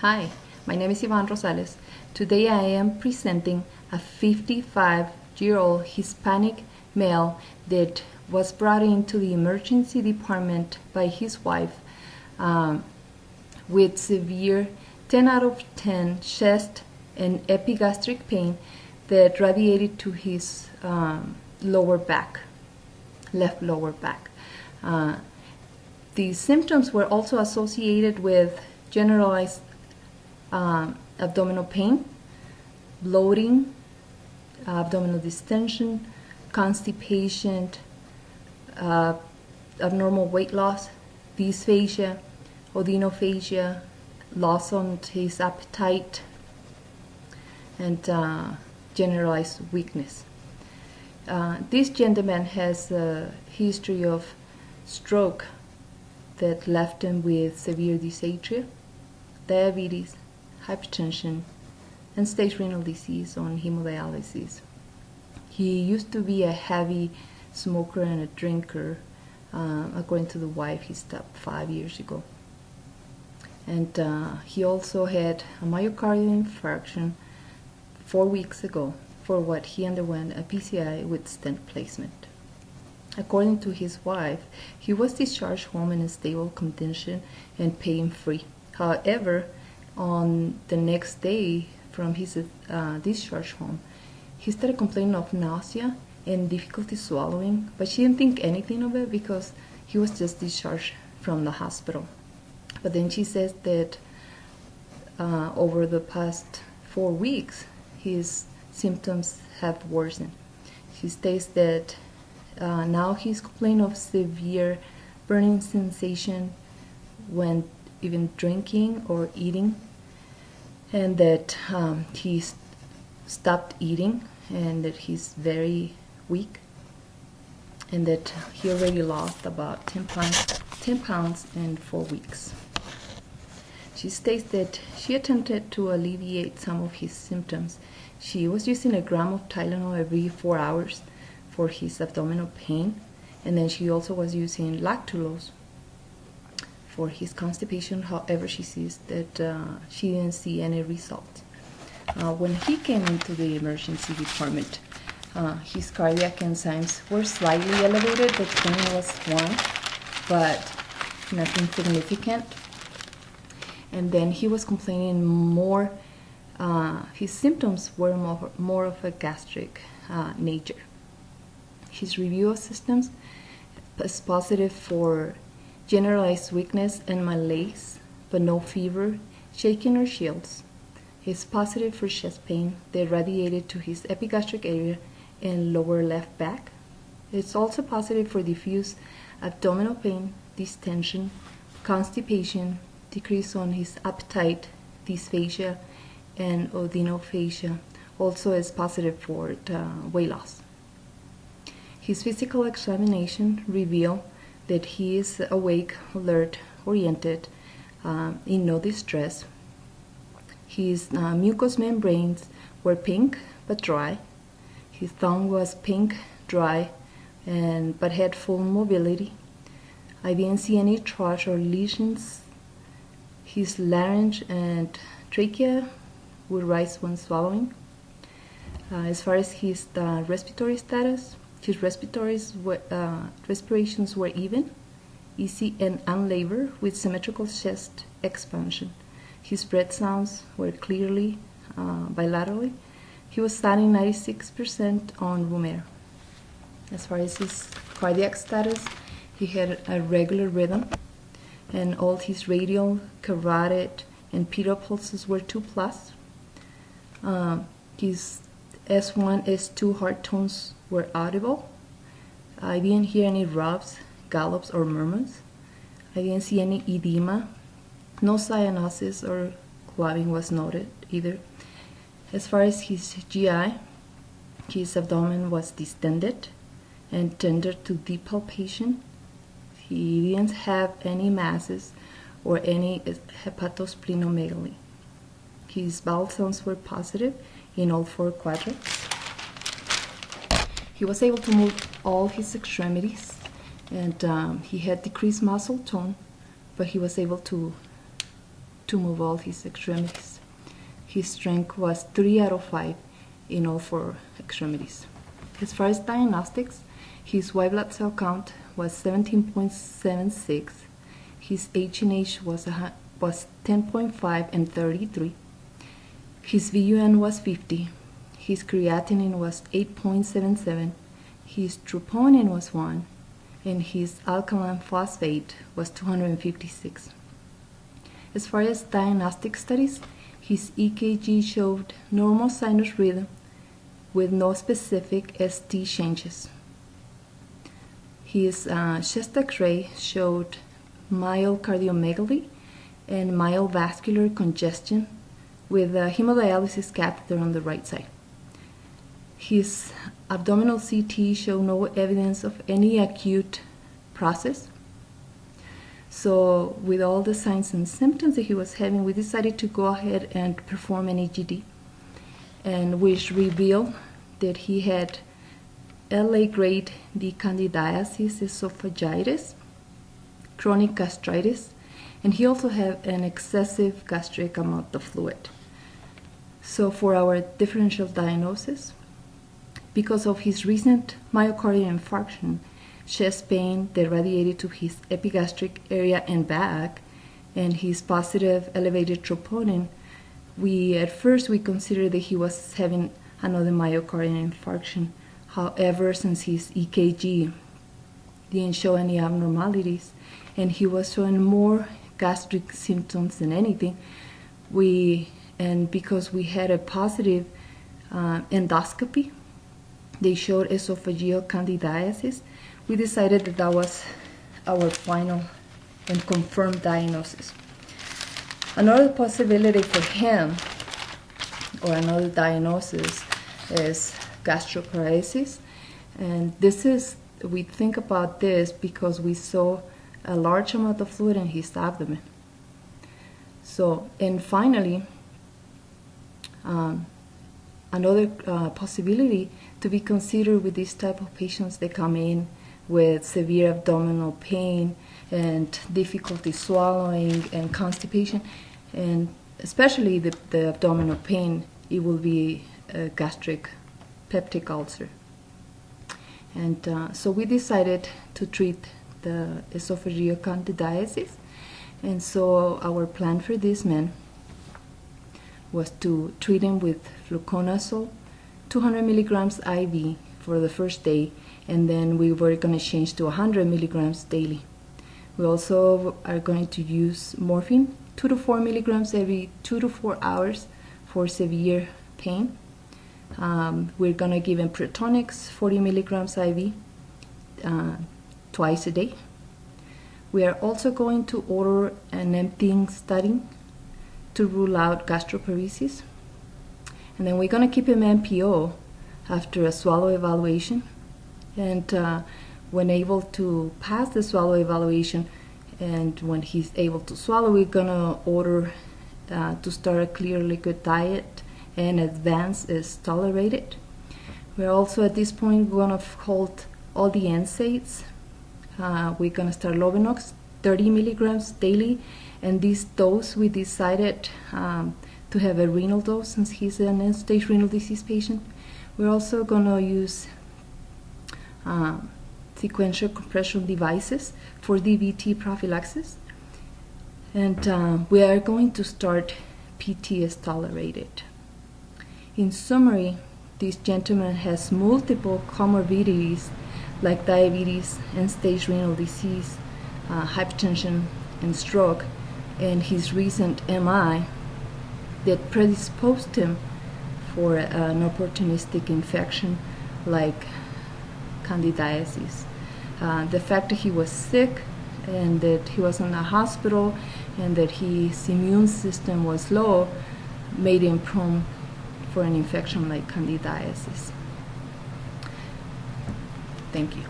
Hi, my name is Ivan Rosales. Today I am presenting a 55-year-old Hispanic male that was brought into the emergency department by his wife with severe 10 out of 10 chest and epigastric pain that radiated to his lower back, left lower back. These symptoms were also associated with generalized abdominal pain, bloating, abdominal distension, constipation, abnormal weight loss, dysphagia, odynophagia, loss on his appetite, and generalized weakness. This gentleman has a history of stroke that left him with severe dysphagia, diabetes, hypertension, and stage renal disease on hemodialysis. He used to be a heavy smoker and a drinker. According to the wife, he stopped 5 years ago. And he also had a myocardial infarction 4 weeks ago for what he underwent a PCI with stent placement. According to his wife, he was discharged home in a stable condition and pain-free. However, on the next day from his discharge home, he started complaining of nausea and difficulty swallowing, but she didn't think anything of it because he was just discharged from the hospital. But then she says that over the past 4 weeks, his symptoms have worsened. She states that now he's complaining of severe burning sensation when even drinking or eating, and that he's stopped eating, and that he's very weak, and that he already lost about 10 pounds in 4 weeks. She states that she attempted to alleviate some of his symptoms. She was using a gram of Tylenol every 4 hours for his abdominal pain, and then she also was using lactulose for his constipation. However, she sees that she didn't see any results. When he came into the emergency department, his cardiac enzymes were slightly elevated. The pain was 1, but nothing significant. And then he was complaining more. His symptoms were more of a gastric nature. His review of systems is positive for generalized weakness and malaise, but no fever, shaking, or chills. He's positive for chest pain that radiated to his epigastric area and lower left back. It's also positive for diffuse abdominal pain, distension, constipation, decrease on his appetite, dysphagia, and odynophagia. Also is positive for weight loss. His physical examination revealed that he is awake, alert, oriented, in no distress. His mucous membranes were pink but dry. His tongue was pink, dry, but had full mobility. I didn't see any thrush or lesions. His larynx and trachea would rise when swallowing. As far as his respiratory status, his respirations were even, easy, and unlabored with symmetrical chest expansion. His breath sounds were clearly bilaterally. He was standing 96% on room air. As far as his cardiac status, he had a regular rhythm, and all his radial, carotid, and pedal pulses were 2+. His S1, S2 heart tones were audible. I didn't hear any rubs, gallops, or murmurs. I didn't see any edema. No cyanosis or clogging was noted either. As far as his GI, his abdomen was distended and tender to deep palpation. He didn't have any masses or any hepatosplenomegaly. His bowel sounds were positive in all 4 quadrants. He was able to move all his extremities, and he had decreased muscle tone, but he was able to to move all his extremities. His strength was 3 out of 5 in all 4 extremities. As far as diagnostics, his white blood cell count was 17.76. His H&H was 10.5 and 33. His VUN was 50. His creatinine was 8.77. His troponin was 1. And his alkaline phosphate was 256. As far as diagnostic studies, his EKG showed normal sinus rhythm with no specific ST changes. His chest X-ray showed mild cardiomegaly and mild vascular congestion with a hemodialysis catheter on the right side. His abdominal CT showed no evidence of any acute process. So with all the signs and symptoms that he was having, we decided to go ahead and perform an EGD, and which revealed that he had LA grade D candidiasis, esophagitis, chronic gastritis, and he also had an excessive gastric amount of fluid. So for our differential diagnosis, because of his recent myocardial infarction, chest pain that radiated to his epigastric area and back, and his positive elevated troponin, at first we considered that he was having another myocardial infarction. However, since his EKG didn't show any abnormalities, and he was showing more gastric symptoms than anything, and because we had a positive endoscopy, they showed esophageal candidiasis, we decided that was our final and confirmed diagnosis. Another possibility for him, or another diagnosis, is gastroparesis, and we think about this because we saw a large amount of fluid in his abdomen. So, and finally, another possibility to be considered with this type of patients that come in with severe abdominal pain and difficulty swallowing and constipation, and especially the abdominal pain, it will be a gastric peptic ulcer. And so we decided to treat the esophageal candidiasis, and so our plan for this man was to treat him with fluconazole, 200 milligrams IV for the first day, and then we were going to change to 100 milligrams daily. We also are going to use morphine, 2 to 4 milligrams every 2 to 4 hours for severe pain. We're going to give him Protonix, 40 milligrams IV, twice a day. We are also going to order an emptying study to rule out gastroparesis. And then we're going to keep him MPO after a swallow evaluation. And when able to pass the swallow evaluation, and when he's able to swallow, we're going to order to start a clear liquid diet, and advance is tolerated. We're also at this point going to hold all the NSAIDs. We're going to start Lovenox, 30 milligrams daily, and this dose we decided to have a renal dose since he's an end-stage renal disease patient. We're also going to use sequential compression devices for DVT prophylaxis, and we are going to start PT as tolerated. In summary, this gentleman has multiple comorbidities like diabetes, end-stage renal disease, hypertension, and stroke, and his recent MI that predisposed him for an opportunistic infection like candidiasis. The fact that he was sick and that he was in a hospital and that his immune system was low made him prone for an infection like candidiasis. Thank you.